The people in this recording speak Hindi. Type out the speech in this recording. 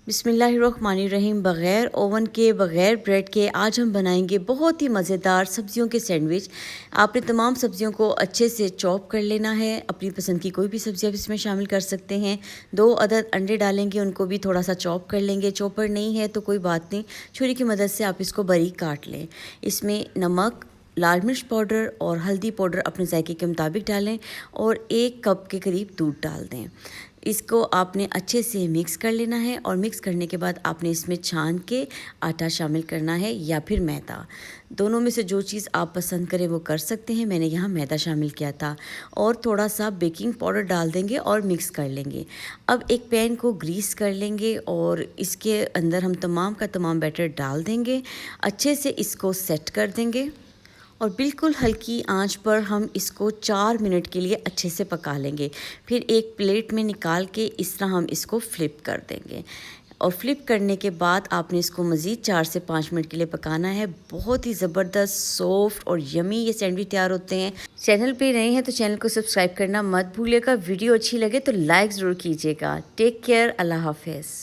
बिस्मिल्लाहिर्रहमानिर्रहीम। बग़ैर ओवन के, बग़ैर ब्रेड के आज हम बनाएंगे बहुत ही मज़ेदार सब्जियों के सैंडविच। आपने तमाम सब्जियों को अच्छे से चॉप कर लेना है। अपनी पसंद की कोई भी सब्ज़ी आप इसमें शामिल कर सकते हैं। 2 अदद अंडे डालेंगे, उनको भी थोड़ा सा चॉप कर लेंगे। चॉपर नहीं है तो कोई बात नहीं, छुरी की मदद से आप इसको बारीक काट लें। इसमें नमक, लाल मिर्च पाउडर और हल्दी पाउडर अपने जायके के मुताबिक डालें और 1 कप के करीब दूध डाल दें। इसको आपने अच्छे से मिक्स कर लेना है और मिक्स करने के बाद आपने इसमें छान के आटा शामिल करना है या फिर मैदा। दोनों में से जो चीज़ आप पसंद करें वो कर सकते हैं। मैंने यहाँ मैदा शामिल किया था और थोड़ा सा बेकिंग पाउडर डाल देंगे और मिक्स कर लेंगे। अब एक पैन को ग्रीस कर लेंगे और इसके अंदर हम तमाम का तमाम बैटर डाल देंगे। अच्छे से इसको सेट कर देंगे और बिल्कुल हल्की आंच पर हम इसको 4 मिनट के लिए अच्छे से पका लेंगे। फिर एक प्लेट में निकाल के इस तरह हम इसको फ्लिप कर देंगे और फ्लिप करने के बाद आपने इसको मज़ीद 4 से 5 मिनट के लिए पकाना है। बहुत ही ज़बरदस्त, सॉफ्ट और यमी ये सैंडविच तैयार होते हैं। चैनल पे नए हैं तो चैनल को सब्सक्राइब करना मत भूलिएगा। वीडियो अच्छी लगे तो लाइक ज़रूर कीजिएगा। टेक केयर, अल्लाह हाफ़िज़।